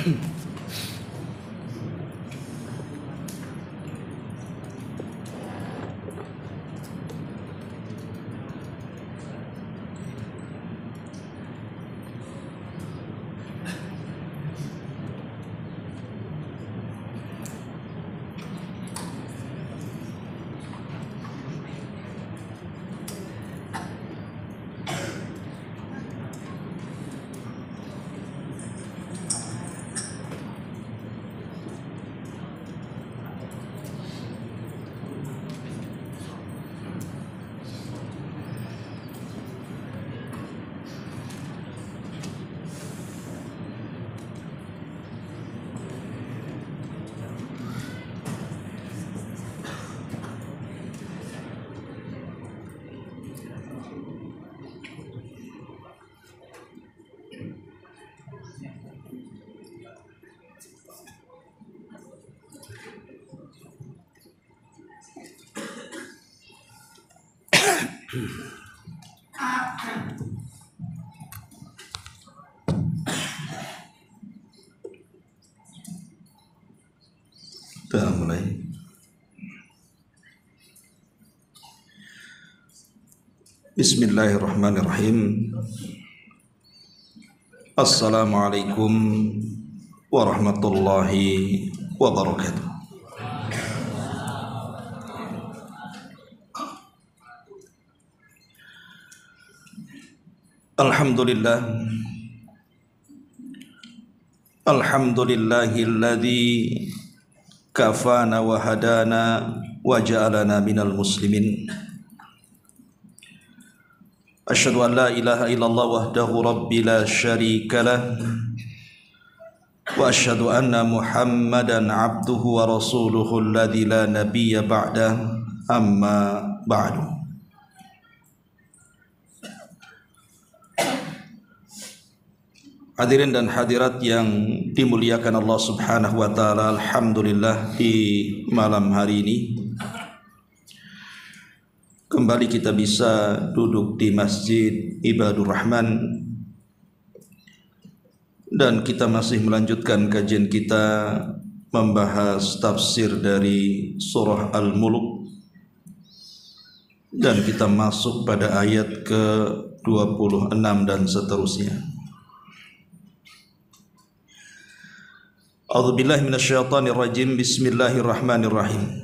Kita mulai. Bismillahirrahmanirrahim. Assalamualaikum warahmatullahi wabarakatuh. Alhamdulillah. Alhamdulillahilladzi kafana wa hadana wa ja'alana minal muslimin. Asyhadu an la ilaha illallah wahdahu rabbi la syarika lah wa asyhadu anna Muhammadan abduhu wa rasuluhu alladzi la nabiyya ba'dah, amma ba'du. Hadirin dan hadirat yang dimuliakan Allah Subhanahu wa taala, alhamdulillah di malam hari ini kembali kita bisa duduk di Masjid Ibadur Rahman dan kita masih melanjutkan kajian kita membahas tafsir dari surah Al-Mulk dan kita masuk pada ayat ke-26 dan seterusnya. A'udzubillahi minasyaitonir rajim. Bismillahirrahmanirrahim.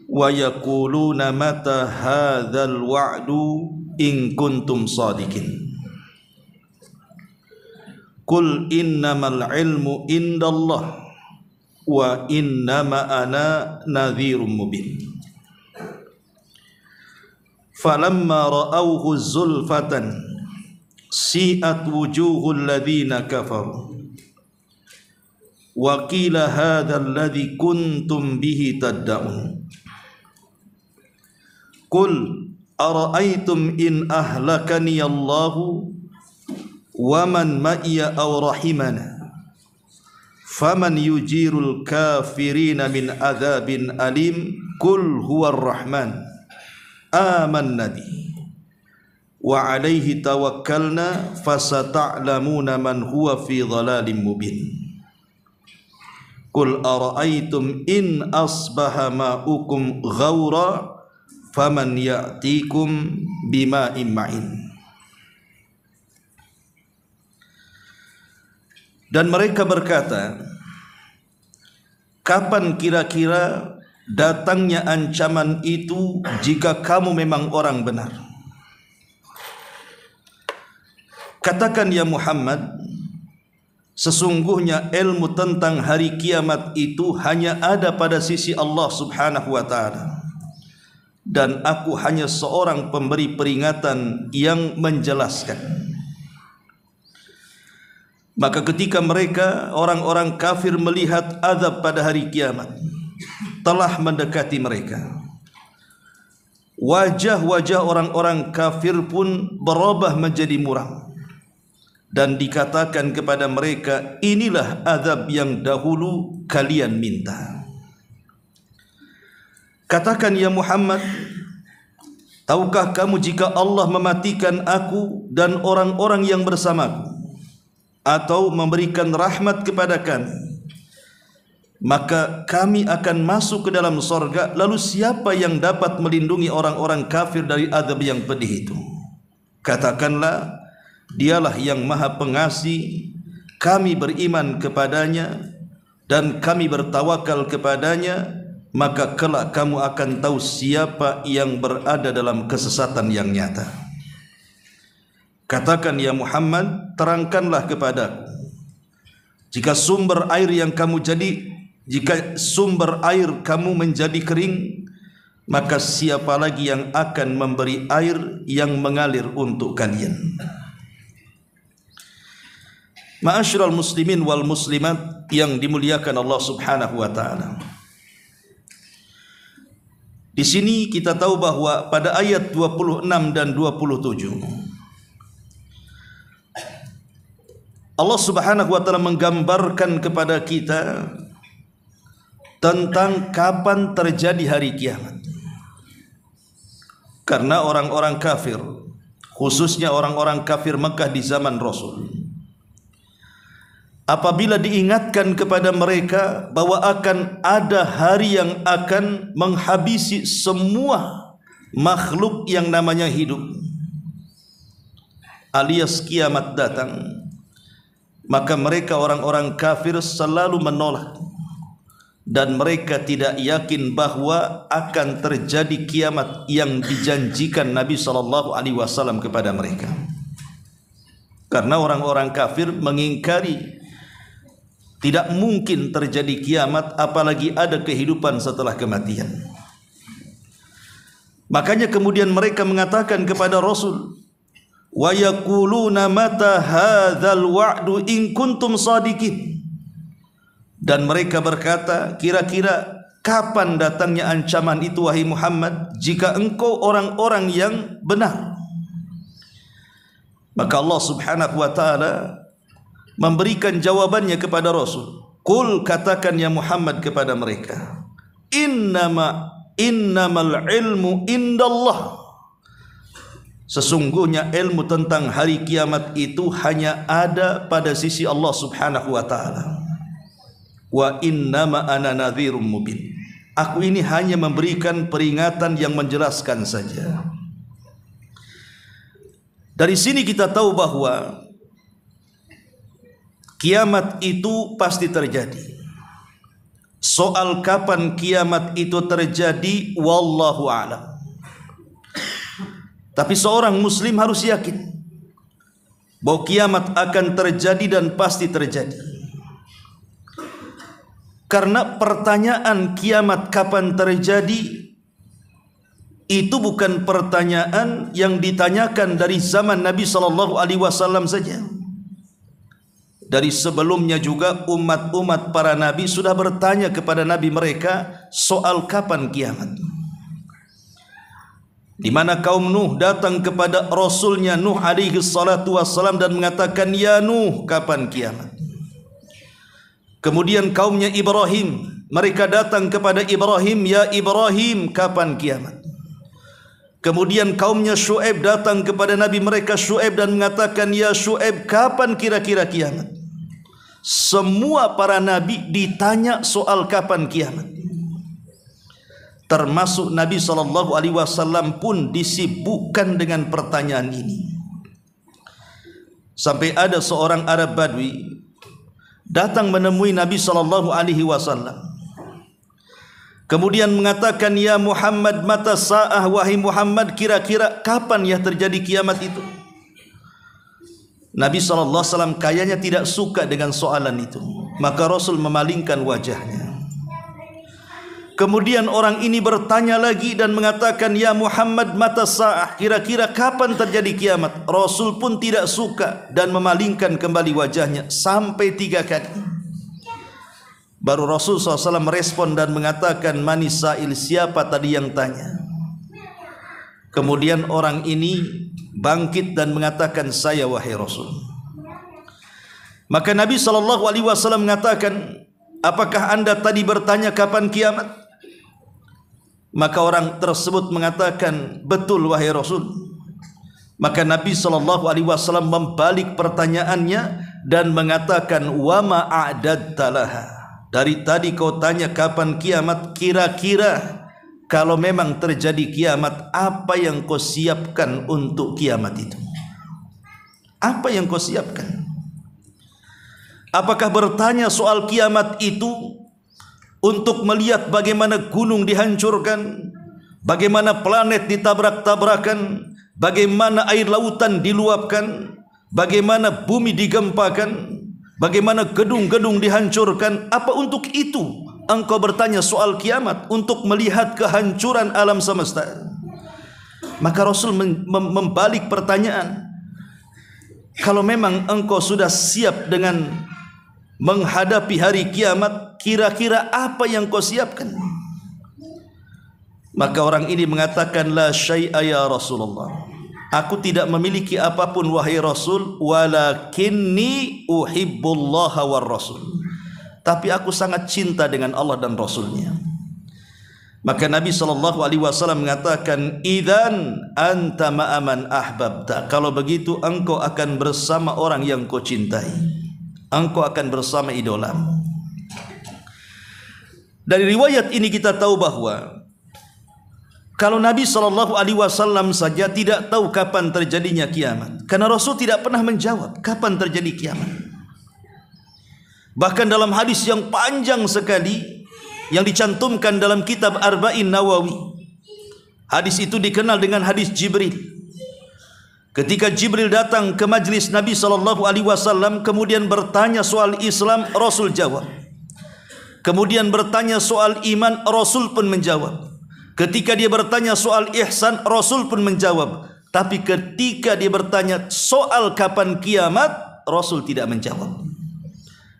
Wa yaquluna mata hadzal wa'du in kuntum shadiqin. Qul innamal ilmu indallah wa innama ana nadhirum mubin. Falamma ra'awhu zulfatan si'at wujuhul ladzina kafaru wa qila hadzal ladzi kuntum bihi tad'un. Qul ara'aytum in ahlakani Allahu wa man ma'iya aw rahimana faman yujirul kafirina min adzabin alim. Qul huwar rahman amanna bihi wa alaihi tawakkalna fasata'lamuna man huwa fi dhalalin mubin. Qul ara'aytum in asbaha ma'ukum ghaura faman ya'tikum bima'in ma'in. Dan mereka berkata, kapan kira-kira datangnya ancaman itu jika kamu memang orang benar? Katakan ya Muhammad, sesungguhnya ilmu tentang hari kiamat itu hanya ada pada sisi Allah Subhanahu wa taala, dan aku hanya seorang pemberi peringatan yang menjelaskan. Maka ketika mereka orang-orang kafir melihat azab pada hari kiamat telah mendekati mereka, wajah-wajah orang-orang kafir pun berubah menjadi muram. Dan dikatakan kepada mereka, inilah azab yang dahulu kalian minta. Katakan ya Muhammad, tahukah kamu jika Allah mematikan aku dan orang-orang yang bersamaku, atau memberikan rahmat kepada kami, maka kami akan masuk ke dalam sorga. Lalu siapa yang dapat melindungi orang-orang kafir dari azab yang pedih itu? Katakanlah, dialah yang maha pengasih, kami beriman kepadanya dan kami bertawakal kepadanya, maka kelak kamu akan tahu siapa yang berada dalam kesesatan yang nyata. Katakan ya Muhammad, terangkanlah kepadaku, jika sumber air kamu menjadi kering, maka siapa lagi yang akan memberi air yang mengalir untuk kalian? Ma'asyiral muslimin wal muslimat yang dimuliakan Allah Subhanahu wa taala. Di sini kita tahu bahwa pada ayat 26 dan 27 Allah Subhanahu wa taala menggambarkan kepada kita tentang kapan terjadi hari kiamat. Karena orang-orang kafir, khususnya orang-orang kafir Mekah di zaman Rasul, apabila diingatkan kepada mereka bahwa akan ada hari yang akan menghabisi semua makhluk yang namanya hidup, alias kiamat datang, maka mereka orang-orang kafir selalu menolak dan mereka tidak yakin bahwa akan terjadi kiamat yang dijanjikan Nabi SAW kepada mereka. Karena orang-orang kafir mengingkari tidak mungkin terjadi kiamat, apalagi ada kehidupan setelah kematian. Makanya kemudian mereka mengatakan kepada Rasul, wa yaquluna mata hadzal wa'du in kuntum shadiqin. Dan mereka berkata, kira-kira kapan datangnya ancaman itu wahai Muhammad, jika engkau orang-orang yang benar? Maka Allah Subhanahu wa taala memberikan jawabannya kepada Rasul. Qul, katakan ya Muhammad kepada mereka, innamal ilmu indallah. Sesungguhnya ilmu tentang hari kiamat itu hanya ada pada sisi Allah Subhanahu wa taala. Wa innama ana nadhirum mubin. Aku ini hanya memberikan peringatan yang menjelaskan saja. Dari sini kita tahu bahwa kiamat itu pasti terjadi. Soal kapan kiamat itu terjadi, wallahu a'lam. Tapi seorang muslim harus yakin bahwa kiamat akan terjadi dan pasti terjadi. Karena pertanyaan kiamat kapan terjadi itu bukan pertanyaan yang ditanyakan dari zaman Nabi SAW saja. Dari sebelumnya juga umat-umat para nabi sudah bertanya kepada nabi mereka soal kapan kiamat. Di mana kaum Nuh datang kepada Rasulnya Nuh alaihi salatu wassalam dan mengatakan, ya Nuh, kapan kiamat? Kemudian kaumnya Ibrahim, mereka datang kepada Ibrahim, ya Ibrahim, kapan kiamat? Kemudian kaumnya Syu'aib datang kepada nabi mereka Syu'aib dan mengatakan, ya Syu'aib, kapan kira-kira kiamat? Semua para nabi ditanya soal kapan kiamat. Termasuk Nabi SAW pun disibukkan dengan pertanyaan ini. Sampai ada seorang Arab Badui datang menemui Nabi SAW. Kemudian mengatakan, ya Muhammad, mata sa'ah, wahai Muhammad, kira-kira kapan ya terjadi kiamat itu? Nabi SAW kayaknya tidak suka dengan soalan itu. Maka Rasul memalingkan wajahnya. Kemudian orang ini bertanya lagi dan mengatakan, ya Muhammad, mata sa'ah, kira-kira kapan terjadi kiamat? Rasul pun tidak suka dan memalingkan kembali wajahnya sampai 3 kali. Baru Rasul SAW merespon dan mengatakan, manis sa'il, siapa tadi yang tanya? Kemudian orang ini bangkit dan mengatakan, saya wahai Rasul. Maka Nabi SAW mengatakan, apakah anda tadi bertanya kapan kiamat? Maka orang tersebut mengatakan, betul wahai Rasul. Maka Nabi SAW membalik pertanyaannya dan mengatakan wa ma a'dadta laha. Dari tadi kau tanya kapan kiamat, kira-kira kalau memang terjadi kiamat, apa yang kau siapkan untuk kiamat itu? Apa yang kau siapkan? Apakah bertanya soal kiamat itu untuk melihat bagaimana gunung dihancurkan, bagaimana planet ditabrak-tabrakan, bagaimana air lautan diluapkan, bagaimana bumi digempakan, bagaimana gedung-gedung dihancurkan? Apa untuk itu engkau bertanya soal kiamat, untuk melihat kehancuran alam semesta? Maka Rasul membalik pertanyaan. Kalau memang engkau sudah siap dengan menghadapi hari kiamat, kira-kira apa yang kau siapkan? Maka orang ini mengatakan, la syai'a ya Rasulullah, aku tidak memiliki apapun wahai Rasul, walakinni uhibbullaha war Rasul, tapi aku sangat cinta dengan Allah dan Rasulnya. Maka Nabi SAW mengatakan, idzan anta ma'aman ahbabta, kalau begitu engkau akan bersama orang yang kau cintai, engkau akan bersama idolamu. Dari riwayat ini kita tahu bahwa kalau Nabi SAW saja tidak tahu kapan terjadinya kiamat, karena Rasul tidak pernah menjawab kapan terjadi kiamat. Bahkan dalam hadis yang panjang sekali yang dicantumkan dalam kitab Arba'in Nawawi, hadis itu dikenal dengan hadis Jibril. Ketika Jibril datang ke majlis Nabi SAW, kemudian bertanya soal Islam, Rasul jawab. Kemudian bertanya soal iman, Rasul pun menjawab. Ketika dia bertanya soal ihsan, Rasul pun menjawab. Tapi ketika dia bertanya soal kapan kiamat, Rasul tidak menjawab.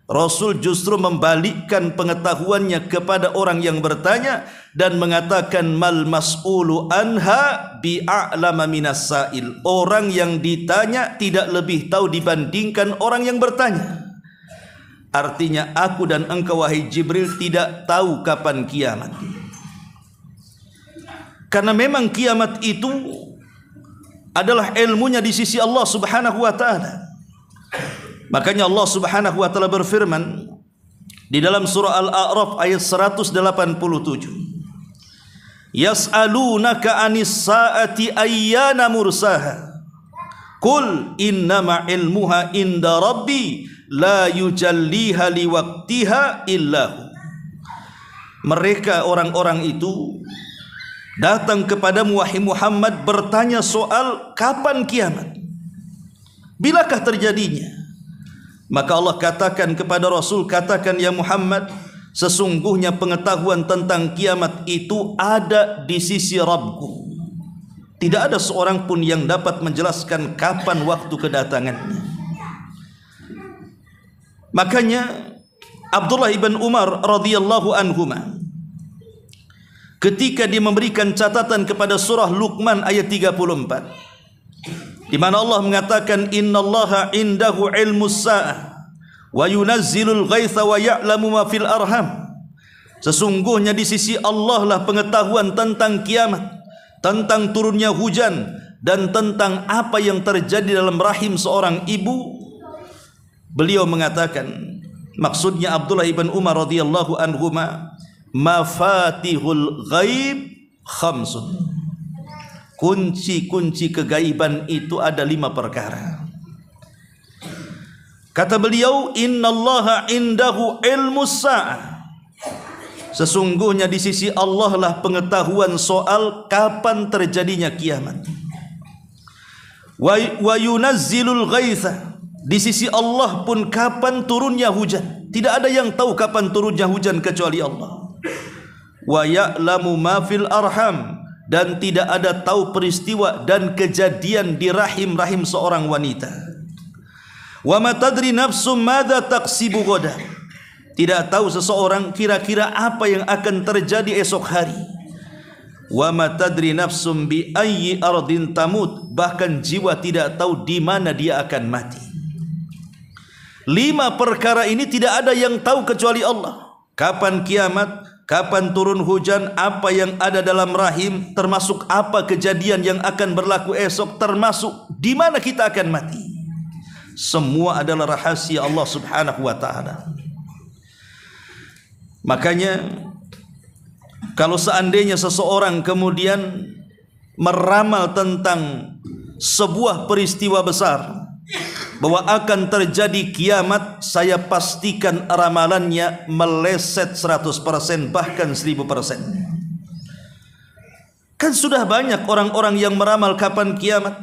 Rasul justru membalikkan pengetahuannya kepada orang yang bertanya dan mengatakan, mal mas'ulu anha bi'a'lama minas sa'il, orang yang ditanya tidak lebih tahu dibandingkan orang yang bertanya. Artinya aku dan engkau wahai Jibril tidak tahu kapan kiamat. Karena memang kiamat itu adalah ilmunya di sisi Allah Subhanahu wa taala. Makanya Allah Subhanahu wa taala berfirman di dalam surah Al-A'raf ayat 187, yas'alunaka 'anis sa'ati ayyana mursaha qul innama ilmuha inda rabbi la yujalliha liwaqtiha illahu. Mereka orang-orang itu datang kepadamu wahai Muhammad bertanya soal kapan kiamat, bilakah terjadinya? Maka Allah katakan kepada Rasul, katakan ya Muhammad, sesungguhnya pengetahuan tentang kiamat itu ada di sisi Rabbku. Tidak ada seorang pun yang dapat menjelaskan kapan waktu kedatangannya. Makanya Abdullah ibn Umar radhiyallahu anhuma ketika dia memberikan catatan kepada surah Luqman ayat 34, di mana Allah mengatakan, innallaha indahu ilmus sa'ah wa yunazzilul ghaitha wa ya'lamu ma fil arham, sesungguhnya di sisi Allah lah pengetahuan tentang kiamat, tentang turunnya hujan, dan tentang apa yang terjadi dalam rahim seorang ibu. Beliau mengatakan, maksudnya Abdullah ibn Umar radhiyallahu anhuma, mafatihul ghaib khamsun, kunci-kunci kegaiban itu ada 5 perkara. Kata beliau, innallaha indahu ilmus sa'ah, sesungguhnya di sisi Allah lah pengetahuan soal kapan terjadinya kiamat. Wa yunazzilul ghaitha, di sisi Allah pun kapan turunnya hujan. Tidak ada yang tahu kapan turunnya hujan kecuali Allah. Wa ya'lamu ma fil arham, dan tidak ada tahu peristiwa dan kejadian di rahim-rahim seorang wanita. Wa ma tadri nafsum madza taksibu ghadan, tidak tahu seseorang kira-kira apa yang akan terjadi esok hari. Wa ma tadri nafsum bi ayyi ardin tamut, bahkan jiwa tidak tahu di mana dia akan mati. 5 perkara ini tidak ada yang tahu kecuali Allah. Kapan kiamat, kapan turun hujan, apa yang ada dalam rahim, termasuk apa kejadian yang akan berlaku esok, termasuk di mana kita akan mati. Semua adalah rahasia Allah Subhanahu wa taala. Makanya kalau seandainya seseorang kemudian meramal tentang sebuah peristiwa besar bahwa akan terjadi kiamat, saya pastikan ramalannya meleset 100%, bahkan 1000%. Kan sudah banyak orang-orang yang meramal kapan kiamat.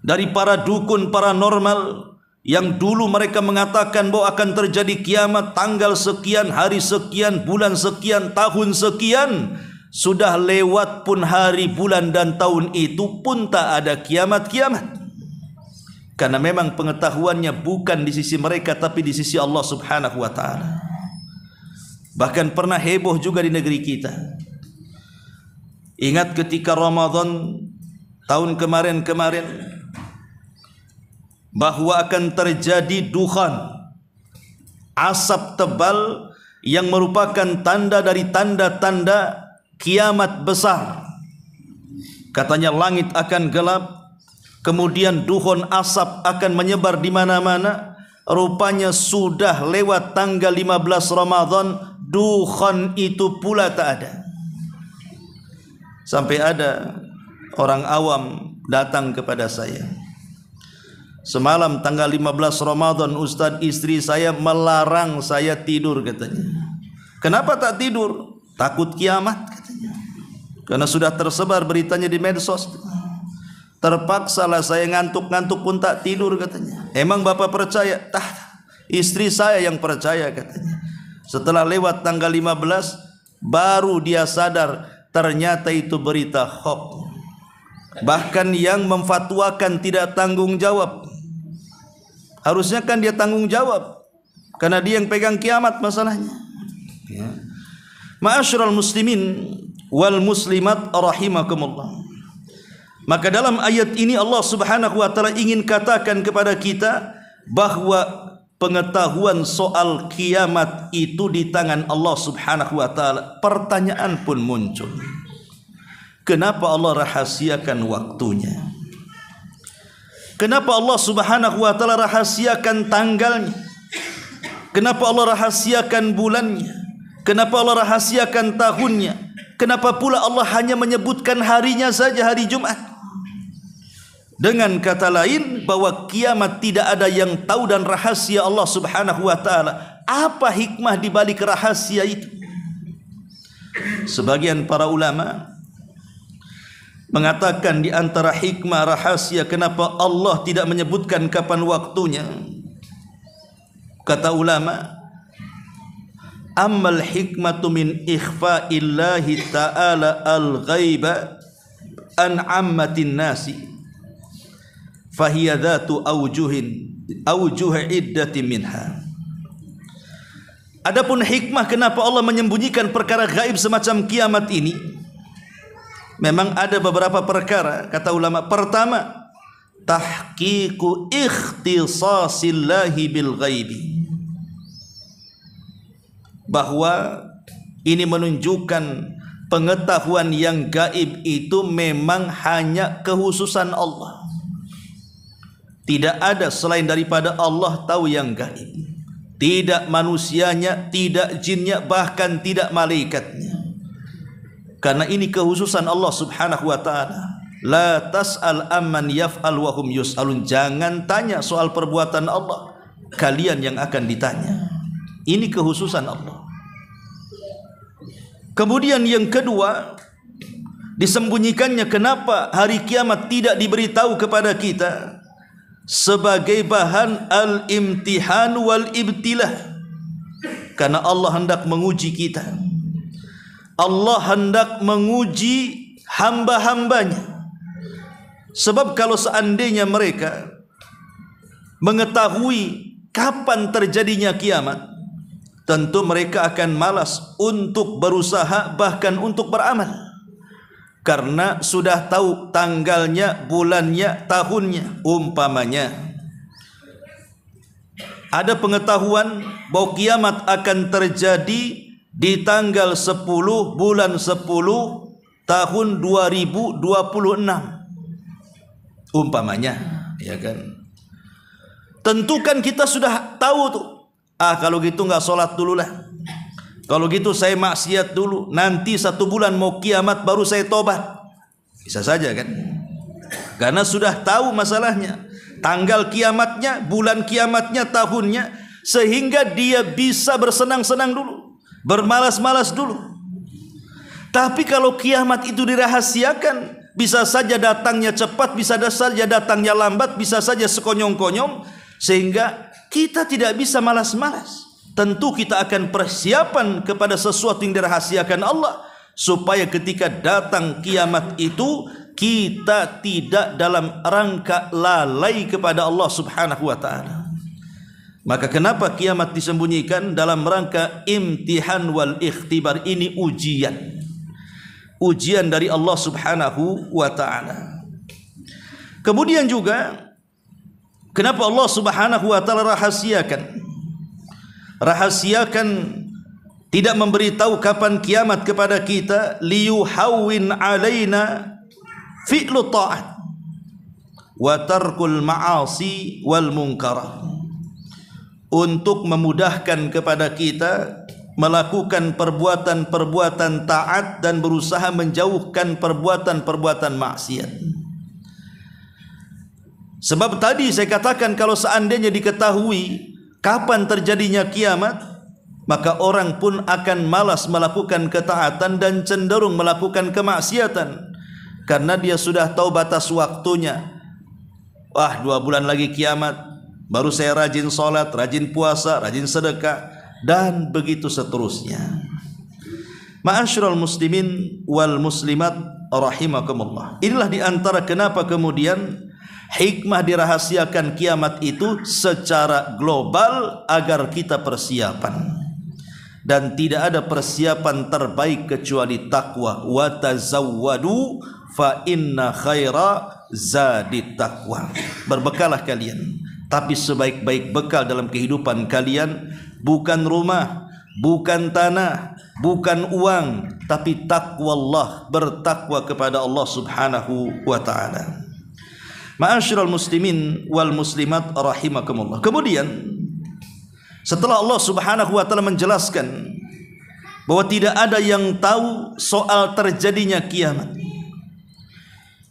Dari para dukun paranormal yang dulu mereka mengatakan bahwa akan terjadi kiamat tanggal sekian, hari sekian, bulan sekian, tahun sekian. Sudah lewat pun hari, bulan dan tahun itu pun tak ada kiamat-kiamat. Karena memang pengetahuannya bukan di sisi mereka tapi di sisi Allah Subhanahu wa taala. Bahkan pernah heboh juga di negeri kita. Ingat ketika Ramadan tahun kemarin bahwa akan terjadi dukhan, asap tebal yang merupakan tanda dari tanda-tanda kiamat besar. Katanya langit akan gelap, kemudian dukhan asap akan menyebar di mana-mana. Rupanya sudah lewat tanggal 15 Ramadan, dukhan itu pula tak ada. Sampai ada orang awam datang kepada saya. Semalam tanggal 15 Ramadan, Ustaz, istri saya melarang saya tidur katanya. Kenapa tak tidur? Takut kiamat katanya. Karena sudah tersebar beritanya di medsos. Terpaksalah saya, ngantuk-ngantuk pun tak tidur katanya. Emang Bapak percaya? Istri saya yang percaya katanya. Setelah lewat tanggal 15 baru dia sadar ternyata itu berita hoax. Bahkan yang memfatwakan tidak tanggung jawab. Harusnya kan dia tanggung jawab, karena dia yang pegang kiamat masalahnya. Ya. Ma'asyiral muslimin wal muslimat rahimakumullah. Maka dalam ayat ini Allah Subhanahu wa taala ingin katakan kepada kita bahwa pengetahuan soal kiamat itu di tangan Allah Subhanahu wa taala. Pertanyaan pun muncul. Kenapa Allah rahasiakan waktunya? Kenapa Allah Subhanahu wa taala rahasiakan tanggalnya? Kenapa Allah rahasiakan bulannya? Kenapa Allah rahasiakan tahunnya? Kenapa pula Allah hanya menyebutkan harinya saja, hari Jumat? Dengan kata lain bahwa kiamat tidak ada yang tahu dan rahasia Allah Subhanahu wa taala. Apa hikmah di balik rahasia itu? Sebagian para ulama mengatakan di antara hikmah rahasia kenapa Allah tidak menyebutkan kapan waktunya. Kata ulama, ammal hikmatu min ikhfa'illahi ta'ala al-ghaiba an ammatin nasi fahiya dhatu awjuh iddati minha. Adapun hikmah kenapa Allah menyembunyikan perkara gaib semacam kiamat ini, memang ada beberapa perkara. Kata ulama, pertama, tahqiqu ikhtisasillahi bil ghaibi, bahwa ini menunjukkan pengetahuan yang gaib itu memang hanya kekhususan Allah. Tidak ada selain daripada Allah tahu yang gaib. Tidak manusianya, tidak jinnya, bahkan tidak malaikatnya. Karena ini kekhususan Allah Subhanahu wa taala. La tas'al amman yaf'al wa hum yus'alun. Jangan tanya soal perbuatan Allah, kalian yang akan ditanya. Ini kekhususan Allah. Kemudian yang kedua, disembunyikannya kenapa hari kiamat tidak diberitahu kepada kita sebagai bahan al-imtihan wal ibtilah. Karena Allah hendak menguji kita. Allah hendak menguji hamba-hambanya. Sebab kalau seandainya mereka mengetahui kapan terjadinya kiamat, tentu mereka akan malas untuk berusaha, bahkan untuk beramal. Karena sudah tahu tanggalnya, bulannya, tahunnya. Umpamanya ada pengetahuan bahwa kiamat akan terjadi di tanggal 10 bulan 10 tahun 2026. Umpamanya, ya kan? Tentu kan kita sudah tahu tuh, kalau gitu nggak sholat dulu lah, kalau gitu saya maksiat dulu, nanti 1 bulan mau kiamat baru saya tobat. Bisa saja kan, karena sudah tahu masalahnya, tanggal kiamatnya, bulan kiamatnya, tahunnya, sehingga dia bisa bersenang-senang dulu, bermalas-malas dulu. Tapi kalau kiamat itu dirahasiakan, bisa saja datangnya cepat, bisa saja datangnya lambat, bisa saja sekonyong-konyong, sehingga kita tidak bisa malas-malas. Tentu kita akan persiapan kepada sesuatu yang dirahasiakan Allah, supaya ketika datang kiamat itu kita tidak dalam rangka lalai kepada Allah Subhanahu wa ta'ala. Maka kenapa kiamat disembunyikan? Dalam rangka imtihan wal ikhtibar. Ini ujian dari Allah Subhanahu wa ta'ala. Kemudian juga kenapa Allah Subhanahu wa ta'ala rahasiakan, tidak memberitahu kapan kiamat kepada kita, liyuhawwin alaina fi'lu ta'at wa tarkul ma'asi wal munkar, untuk memudahkan kepada kita melakukan perbuatan-perbuatan taat dan berusaha menjauhkan perbuatan-perbuatan maksiat. Sebab tadi saya katakan, kalau seandainya diketahui kapan terjadinya kiamat, maka orang pun akan malas melakukan ketaatan dan cenderung melakukan kemaksiatan, karena dia sudah tahu batas waktunya. 2 bulan lagi kiamat, baru saya rajin sholat, rajin puasa, rajin sedekah, dan begitu seterusnya. Ma'asyiral muslimin wal muslimat rahimakumullah. Inilah diantara kenapa kemudian hikmah dirahasiakan kiamat itu secara global, agar kita persiapan. Dan tidak ada persiapan terbaik kecuali takwa. Wa tazawwadu fa inna khaira zadit taqwa. Berbekalah kalian, tapi sebaik-baik bekal dalam kehidupan kalian bukan rumah, bukan tanah, bukan uang, tapi takwa Allah, bertakwa kepada Allah Subhanahu wa ta'ala. Ma'asyiral muslimin wal muslimat rahimakumullah. Kemudian setelah Allah Subhanahu wa ta'ala menjelaskan bahwa tidak ada yang tahu soal terjadinya kiamat,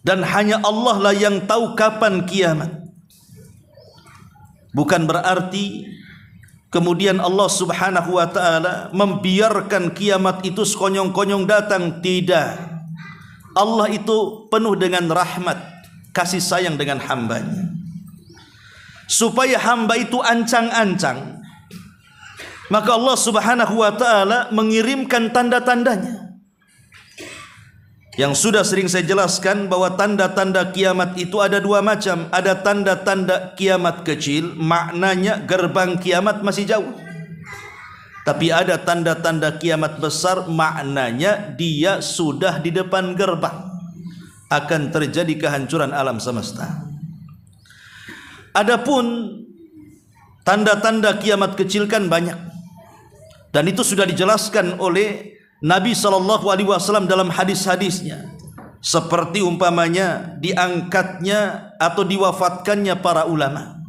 dan hanya Allah lah yang tahu kapan kiamat, bukan berarti kemudian Allah Subhanahu wa ta'ala membiarkan kiamat itu sekonyong-konyong datang. Tidak. Allah itu penuh dengan rahmat, kasih sayang dengan hambanya, supaya hamba itu ancang-ancang. Maka Allah Subhanahu wa ta'ala mengirimkan tanda-tandanya, yang sudah sering saya jelaskan bahwa tanda-tanda kiamat itu ada 2 macam. Ada tanda-tanda kiamat kecil, maknanya gerbang kiamat masih jauh. Tapi ada tanda-tanda kiamat besar, maknanya dia sudah di depan gerbang, akan terjadi kehancuran alam semesta. Adapun tanda-tanda kiamat kecil kan banyak, dan itu sudah dijelaskan oleh Nabi SAW dalam hadis-hadisnya, seperti umpamanya diangkatnya atau diwafatkannya para ulama.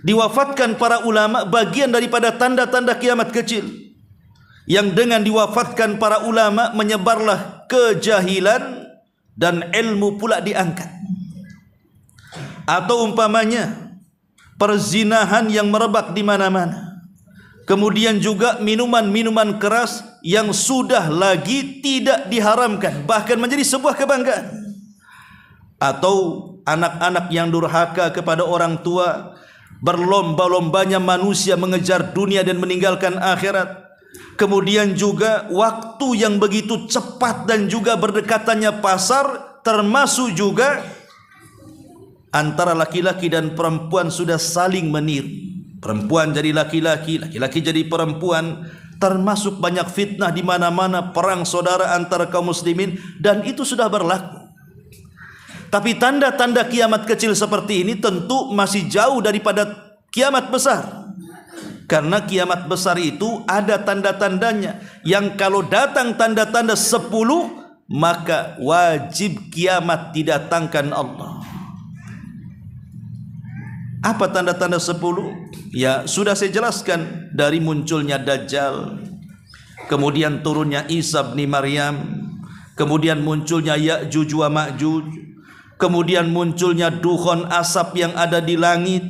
Diwafatkan para ulama bagian daripada tanda-tanda kiamat kecil, yang dengan diwafatkan para ulama menyebarlah kejahilan dan ilmu pula diangkat. Atau umpamanya perzinahan yang merebak di mana-mana. Kemudian juga minuman-minuman keras yang sudah lagi tidak diharamkan, bahkan menjadi sebuah kebanggaan. Atau anak-anak yang durhaka kepada orang tua, berlomba-lombanya manusia mengejar dunia dan meninggalkan akhirat. Kemudian juga waktu yang begitu cepat dan juga berdekatannya pasar, termasuk juga antara laki-laki dan perempuan sudah saling meniru. Perempuan jadi laki-laki, laki-laki jadi perempuan, termasuk banyak fitnah di mana-mana, perang saudara antara kaum muslimin, dan itu sudah berlaku. Tapi tanda-tanda kiamat kecil seperti ini tentu masih jauh daripada kiamat besar. Karena kiamat besar itu ada tanda-tandanya, yang kalau datang tanda-tanda 10, maka wajib kiamat didatangkan Allah. Apa tanda-tanda 10? Ya, sudah saya jelaskan, dari munculnya Dajjal, kemudian turunnya Isa bin Maryam, kemudian munculnya Ya'juj wa Ma'juj, kemudian munculnya dukhon asap yang ada di langit,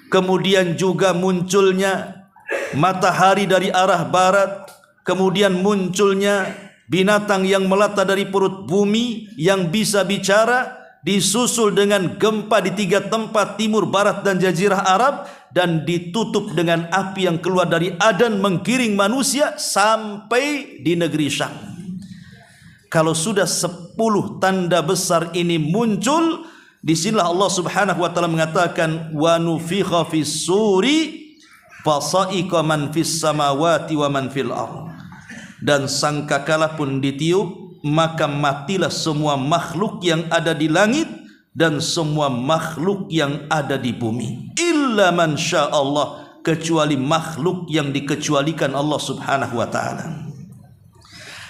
kemudian juga munculnya matahari dari arah barat, kemudian munculnya binatang yang melata dari perut bumi yang bisa bicara, disusul dengan gempa di 3 tempat, timur, barat, dan jazirah Arab, dan ditutup dengan api yang keluar dari Adan menggiring manusia sampai di negeri Syam. Kalau sudah 10 tanda besar ini muncul, disinilah Allah Subhanahu wa taala mengatakan wa nufikha fis suri fasa'iqa man fis samawati wa man fil ardh. Dan sangkakala pun ditiup, maka matilah semua makhluk yang ada di langit dan semua makhluk yang ada di bumi, illa man sya Allah, kecuali makhluk yang dikecualikan Allah Subhanahu wa taala.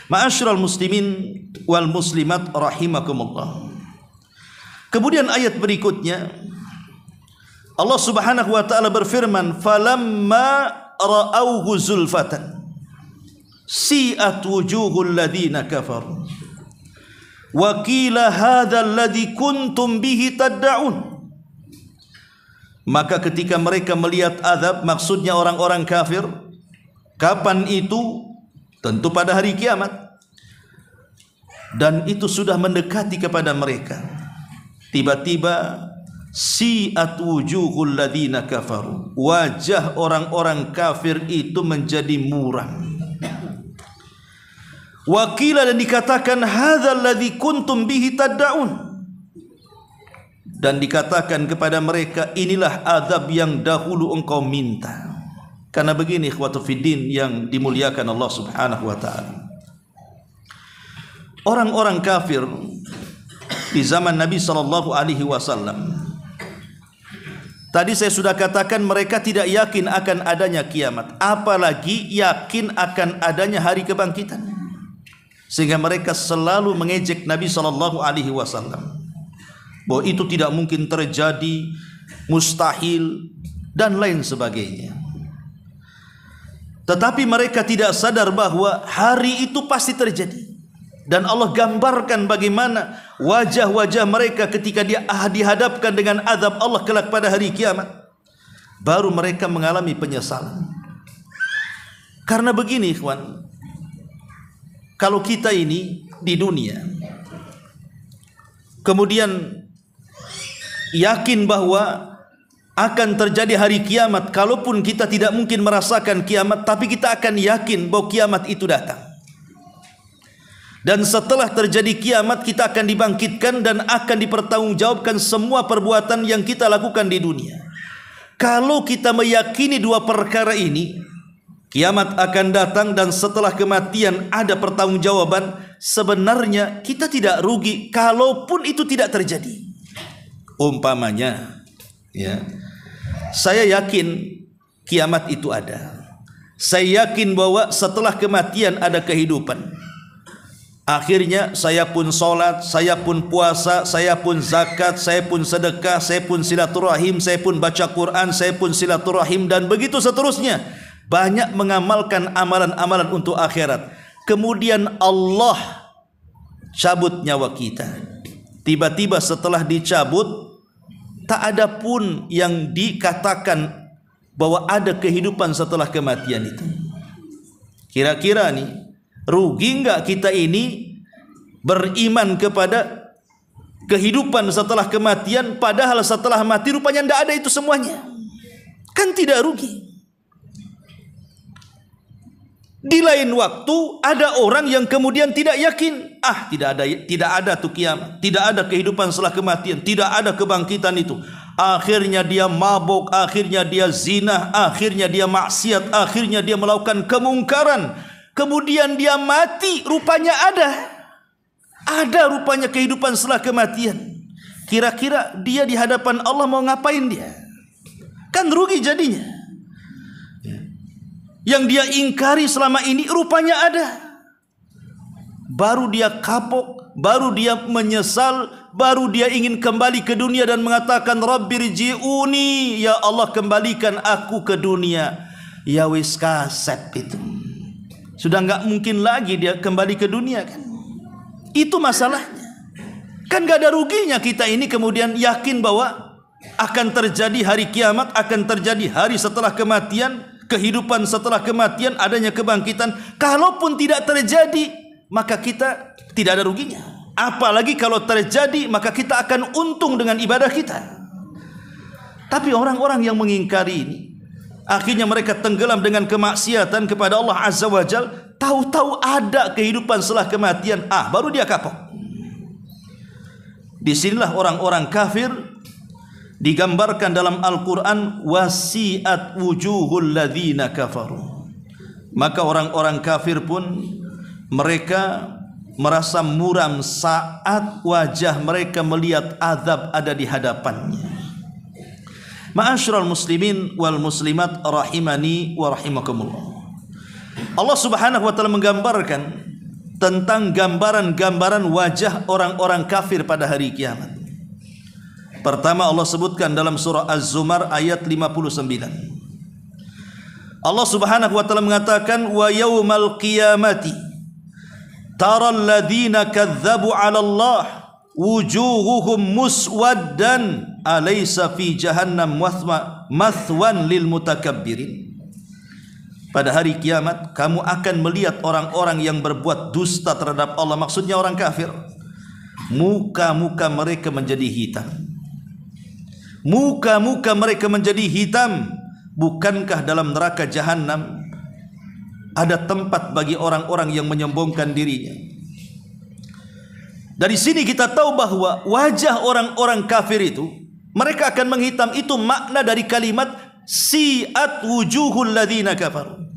Ma'asyiral muslimin wal muslimat rahimakumullah. Kemudian ayat berikutnya Allah Subhanahu wa taala berfirman, falamma ra'awhu zulfatan si'at wujuhul ladzina kafaru wa qila hadzal ladzi kuntum bihi tad'un. Maka ketika mereka melihat azab, maksudnya orang-orang kafir, kapan itu? Tentu pada hari kiamat, dan itu sudah mendekati kepada mereka. Tiba-tiba si'at wujuhul ladzina kafaru, wajah orang-orang kafir itu menjadi muram. Wakila, dan dikatakan hadzal ladzi kuntum bihi tad'un, dan dikatakan kepada mereka, inilah azab yang dahulu engkau minta. Karena begini ikhwatu fiddin yang dimuliakan Allah Subhanahu wa taala, orang-orang kafir di zaman Nabi sallallahu alaihi wasallam, tadi saya sudah katakan mereka tidak yakin akan adanya kiamat, apalagi yakin akan adanya hari kebangkitan, sehingga mereka selalu mengejek Nabi sallallahu alaihi wasallam bahwa itu tidak mungkin terjadi, mustahil, dan lain sebagainya. Tetapi mereka tidak sadar bahwa hari itu pasti terjadi, dan Allah gambarkan bagaimana wajah-wajah mereka ketika dia dihadapkan dengan azab Allah kelak pada hari kiamat. Baru mereka mengalami penyesalan. Karena begini ikhwan, kalau kita ini di dunia kemudian yakin bahwa akan terjadi hari kiamat, kalaupun kita tidak mungkin merasakan kiamat, tapi kita akan yakin bahwa kiamat itu datang. Dan setelah terjadi kiamat, kita akan dibangkitkan dan akan dipertanggungjawabkan semua perbuatan yang kita lakukan di dunia. Kalau kita meyakini dua perkara ini, kiamat akan datang dan setelah kematian ada pertanggungjawaban, sebenarnya kita tidak rugi kalaupun itu tidak terjadi. Umpamanya, ya, saya yakin kiamat itu ada. Saya yakin bahwa setelah kematian ada kehidupan. Akhirnya saya pun sholat, saya pun puasa, saya pun zakat, saya pun sedekah, saya pun silaturahim, saya pun baca Quran, saya pun silaturahim, dan begitu seterusnya. Banyak mengamalkan amalan-amalan untuk akhirat. Kemudian Allah cabut nyawa kita. Tiba-tiba setelah dicabut, tak ada pun yang dikatakan bahwa ada kehidupan setelah kematian itu. Kira-kira nih, rugi enggak kita ini beriman kepada kehidupan setelah kematian, padahal setelah mati rupanya tidak ada itu semuanya? Kan tidak rugi. Di lain waktu ada orang yang kemudian tidak yakin, tidak ada tuh kiamat, tidak ada kehidupan setelah kematian, tidak ada kebangkitan itu. Akhirnya dia mabuk, akhirnya dia zina, akhirnya dia maksiat, akhirnya dia melakukan kemungkaran. Kemudian dia mati, rupanya ada rupanya kehidupan setelah kematian. Kira-kira dia di hadapan Allah mau ngapain dia? Kan rugi jadinya. Yang dia ingkari selama ini rupanya ada. Baru dia kapok, baru dia menyesal, baru dia ingin kembali ke dunia dan mengatakan Rabbirji'uni, ya Allah kembalikan aku ke dunia. Ya wis kasep itu. Sudah enggak mungkin lagi dia kembali ke dunia kan. Itu masalahnya. Kan enggak ada ruginya kita ini kemudian yakin bahwa akan terjadi hari kiamat, akan terjadi hari setelah kematian, kehidupan setelah kematian, adanya kebangkitan. Kalaupun tidak terjadi, maka kita tidak ada ruginya. Apalagi kalau terjadi, maka kita akan untung dengan ibadah kita. Tapi orang-orang yang mengingkari ini, akhirnya mereka tenggelam dengan kemaksiatan kepada Allah Azza wa Jal. Tahu-tahu ada kehidupan setelah kematian, baru dia kapok. Disinilah orang-orang kafir digambarkan dalam Al-Quran, wasi'at wujuhul ladzina kafaru. Maka orang-orang kafir pun mereka merasa muram saat wajah mereka melihat azab ada di hadapannya. Ma'asyiral muslimin wal muslimat rahimani wa rahimakumullah. Allah Subhanahu wa taala menggambarkan tentang gambaran-gambaran wajah orang-orang kafir pada hari kiamat. Pertama Allah sebutkan dalam surah Az-Zumar ayat 59. Allah Subhanahu wa taala mengatakan, wa yaumal qiyamati taral ladzina kadzdzabu 'ala Allah wujuhuhum muswaddan alaysa fi jahannam mathwan lil mutakabbirin. Pada hari kiamat kamu akan melihat orang-orang yang berbuat dusta terhadap Allah, maksudnya orang kafir. Muka-muka mereka menjadi hitam. Muka-muka mereka menjadi hitam. Bukankah dalam neraka jahanam ada tempat bagi orang-orang yang menyombongkan dirinya? Dari sini kita tahu bahwa wajah orang-orang kafir itu mereka akan menghitam. Itu makna dari kalimat si'at wujuhul ladzina kafaru.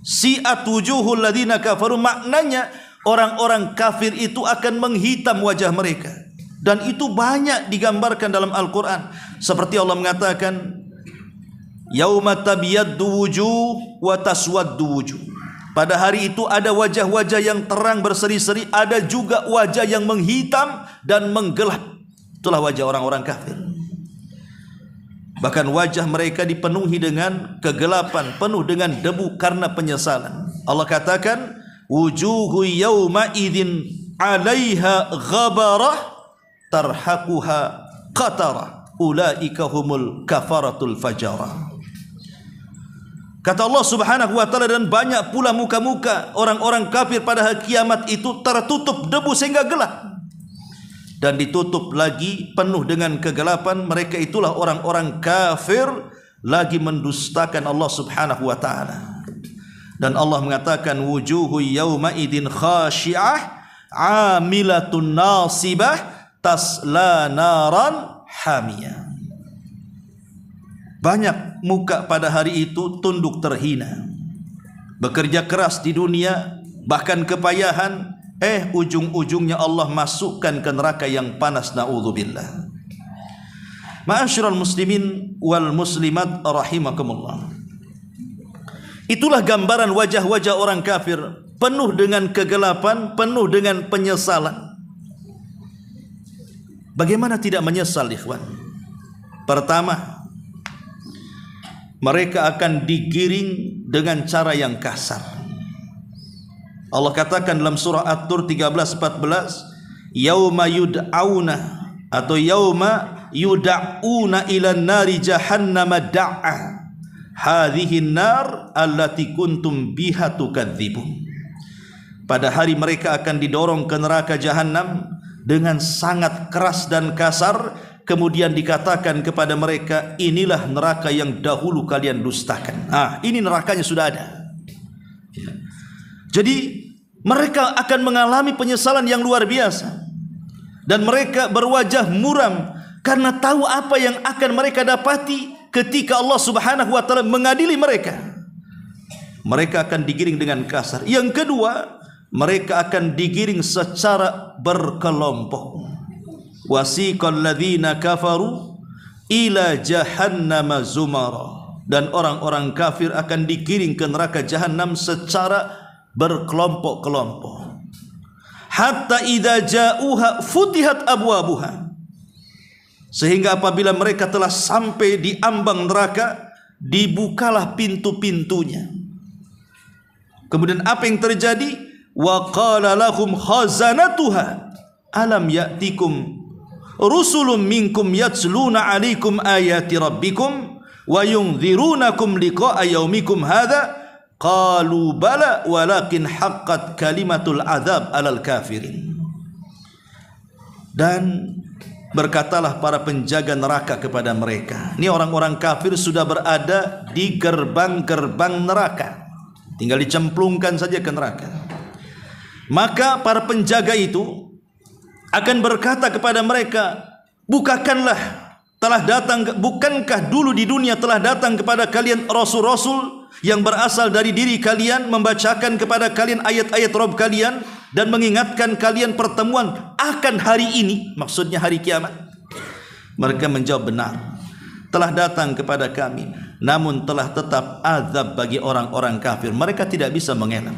Si'at wujuhul ladzina kafaru maknanya orang-orang kafir itu akan menghitam wajah mereka. Dan itu banyak digambarkan dalam Al-Quran. Seperti Allah mengatakan, yauma tabyaddu wujuh wa taswaddu wujuh. Pada hari itu ada wajah-wajah yang terang berseri-seri, ada juga wajah yang menghitam dan menggelap. Itulah wajah orang-orang kafir. Bahkan wajah mereka dipenuhi dengan kegelapan, penuh dengan debu karena penyesalan. Allah katakan, wujuhu yawma idzin 'alaiha ghabarah tarhaquha qatarah ulaika humul kafaratul fajarah. Kata Allah Subhanahu wa taala, dan banyak pula muka-muka orang-orang kafir pada hari kiamat itu tertutup debu sehingga gelap. Dan ditutup lagi penuh dengan kegelapan. Mereka itulah orang-orang kafir lagi mendustakan Allah Subhanahu wa taala. Dan Allah mengatakan, wujuhu yawma idin khashi'ah 'amilatun nasibah tasla naran hamiyah. Banyak muka pada hari itu tunduk terhina, bekerja keras di dunia, bahkan kepayahan, ujung-ujungnya Allah masukkan ke neraka yang panas, na'udzubillah. Ma'asyiral muslimin wal muslimat rahimakumullah. Itulah gambaran wajah-wajah orang kafir, penuh dengan kegelapan, penuh dengan penyesalan. Bagaimana tidak menyesal, ikhwan? Pertama, mereka akan digiring dengan cara yang kasar. Allah katakan dalam surah At-Tur 13-14, yauma yud'auna atau yauma yud'auna ila nari jahannama da'a hadhihi nar allati kuntum biha tukadzibun. Pada hari mereka akan didorong ke neraka jahanam dengan sangat keras dan kasar. Kemudian dikatakan kepada mereka, inilah neraka yang dahulu kalian dustakan. Ini nerakanya sudah ada. Jadi mereka akan mengalami penyesalan yang luar biasa. Dan mereka berwajah muram karena tahu apa yang akan mereka dapati ketika Allah Subhanahu wa taala mengadili mereka. Mereka akan digiring dengan kasar. Yang kedua, mereka akan digiring secara berkelompok. Wasiqal ladzina kafaru ila jahannama zumara. Dan orang-orang kafir akan digiring ke neraka jahanam secara berkelompok-kelompok. hatta idza ja'uha futihat abwabuha, sehingga apabila mereka telah sampai di ambang neraka, dibukalah pintu-pintunya. Kemudian apa yang terjadi? Wa qala lahum khazanatuha alam ya'tikum rusulun minkum yatsluna 'alaikum ayati rabbikum wa yunzirunakum liqa'a yaumikum hadza qalu bala walakin haqqat kalimatul azab 'alal kafirin. Dan berkatalah para penjaga neraka kepada mereka. Ini orang-orang kafir sudah berada di gerbang-gerbang neraka, tinggal dicemplungkan saja ke neraka. Maka para penjaga itu akan berkata kepada mereka, bukankah dulu di dunia telah datang kepada kalian rasul-rasul yang berasal dari diri kalian, membacakan kepada kalian ayat-ayat Rabb kalian dan mengingatkan kalian pertemuan akan hari ini, maksudnya hari kiamat? Mereka menjawab, benar, telah datang kepada kami, namun telah tetap azab bagi orang-orang kafir. Mereka tidak bisa mengelak,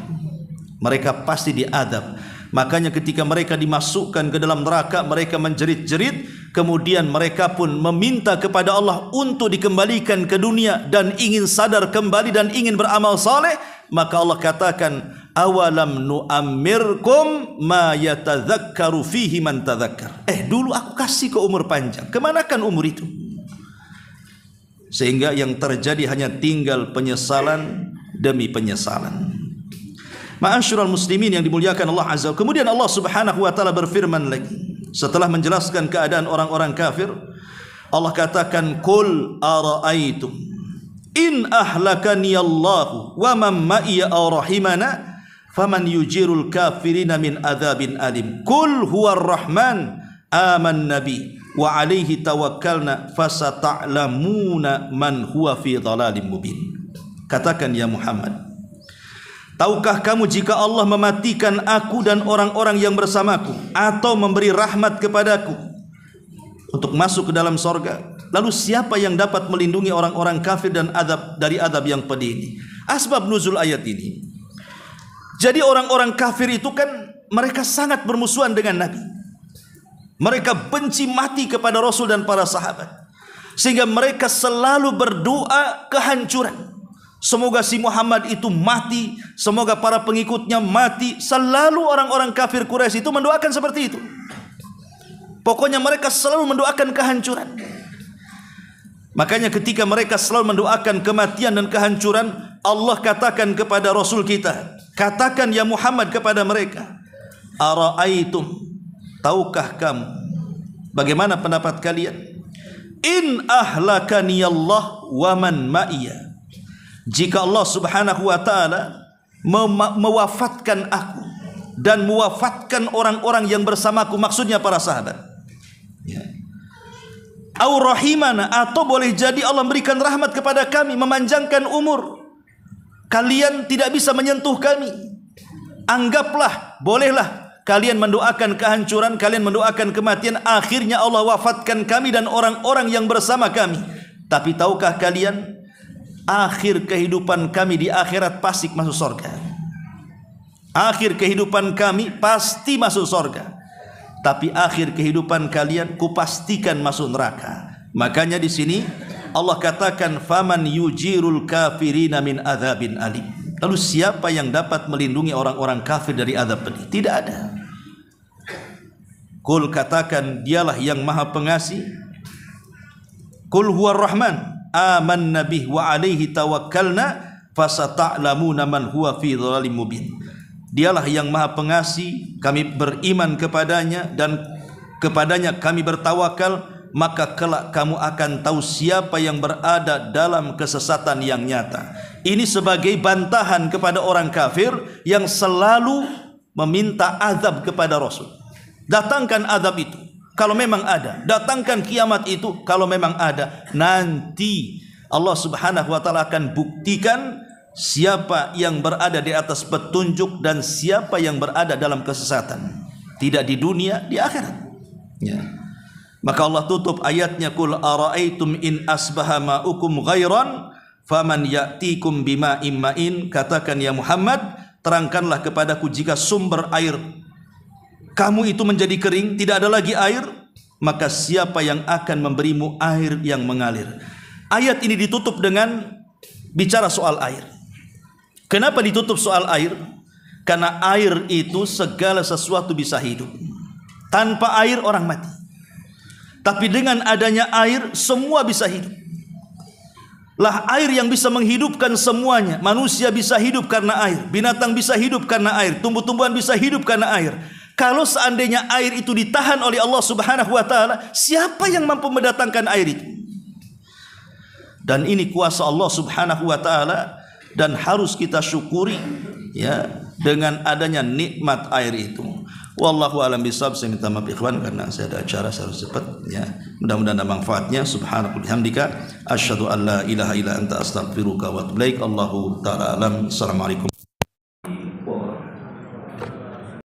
mereka pasti diazab. Makanya ketika mereka dimasukkan ke dalam neraka, mereka menjerit-jerit, kemudian mereka pun meminta kepada Allah untuk dikembalikan ke dunia dan ingin sadar kembali dan ingin beramal saleh. Maka Allah katakan, awalam nu'ammirkum ma yatadzakkaru fihi man tadzakkar. Dulu aku kasih ke umur panjang, kemanakan umur itu? Sehingga yang terjadi hanya tinggal penyesalan demi penyesalan. Ma'asyiral muslimin yang dimuliakan Allah Azza wa Jalla. Kemudian Allah Subhanahu wa taala berfirman lagi setelah menjelaskan keadaan orang-orang kafir. Allah katakan, qul ara'aitum in ahlakani Allahu wa man ma'iya aw rahimana faman yujirul kafirina min adzabin alim. Qul huwar rahman amanna bi wa alaihi tawakkalna fasata'lamuna man huwa fi dhalalim mubin. Katakan ya Muhammad, tahukah kamu jika Allah mematikan aku dan orang-orang yang bersamaku, atau memberi rahmat kepadaku untuk masuk ke dalam sorga, lalu siapa yang dapat melindungi orang-orang kafir dan dari azab yang pedih ini? Asbab nuzul ayat ini. Jadi orang-orang kafir itu kan mereka sangat bermusuhan dengan Nabi. Mereka benci mati kepada Rasul dan para sahabat, sehingga mereka selalu berdoa kehancuran. Semoga si Muhammad itu mati, semoga para pengikutnya mati. Selalu orang-orang kafir Quraisy itu mendoakan seperti itu. Pokoknya mereka selalu mendoakan kehancuran. Makanya ketika mereka selalu mendoakan kematian dan kehancuran, Allah katakan kepada Rasul kita, katakan ya Muhammad kepada mereka, ara'aitum, tahukah kamu, bagaimana pendapat kalian, in ahlakani Allah wa man ma'iya, jika Allah Subhanahu wa taala mewafatkan aku dan mewafatkan orang-orang yang bersamaku, maksudnya para sahabat, ya. Au rahimana, atau boleh jadi Allah memberikan rahmat kepada kami, memanjangkan umur, kalian tidak bisa menyentuh kami. Anggaplah, bolehlah kalian mendoakan kehancuran, kalian mendoakan kematian, akhirnya Allah wafatkan kami dan orang-orang yang bersama kami. Tapi tahukah kalian, akhir kehidupan kami di akhirat pasti masuk surga. Akhir kehidupan kami pasti masuk surga, tapi akhir kehidupan kalian kupastikan masuk neraka. Makanya di sini Allah katakan, faman yujirul kafirina min adzabin alim. Lalu siapa yang dapat melindungi orang-orang kafir dari azab pedih? Tidak ada. Qul, katakan, dialah yang maha pengasih. Qul huwar rahman amanna bih wa alaihi tawakkalna fasata'lamuna man huwa fi dhalalim mubin. Dialah yang maha pengasih, kami beriman kepadanya dan kepadanya kami bertawakal, maka kelak kamu akan tahu siapa yang berada dalam kesesatan yang nyata. Ini sebagai bantahan kepada orang kafir yang selalu meminta azab kepada Rasul. Datangkan azab itu kalau memang ada, datangkan kiamat itu kalau memang ada. Nanti Allah Subhanahu wa taala akan buktikan siapa yang berada di atas petunjuk dan siapa yang berada dalam kesesatan. Tidak di dunia, di akhirat, ya. Maka Allah tutup ayatnya, qul ara'aitum in asbaha ma'ukum ghairan faman ya'tikum bima'in ma'in. Katakan ya Muhammad, terangkanlah kepadaku jika sumber air kamu itu menjadi kering, tidak ada lagi air, maka siapa yang akan memberimu air yang mengalir? Ayat ini ditutup dengan bicara soal air. Kenapa ditutup soal air? Karena air itu segala sesuatu bisa hidup. Tanpa air orang mati. Tapi dengan adanya air semua bisa hidup. Lah air yang bisa menghidupkan semuanya. Manusia bisa hidup karena air, binatang bisa hidup karena air, tumbuh-tumbuhan bisa hidup karena air. Kalau seandainya air itu ditahan oleh Allah Subhanahu wa taala, siapa yang mampu mendatangkan air itu? Dan ini kuasa Allah Subhanahu wa taala, dan harus kita syukuri ya dengan adanya nikmat air itu. Wallahu a'lam bishawab. Saya minta maaf ikhwan karena saya ada acara, saya harus cepat ya. Mudah-mudahan ada manfaatnya. Subhanaka bihamdika asyhadu an la ilaha illa anta astaghfiruka wa atubu ilaik. Allahu ta'ala alam. Assalamualaikum.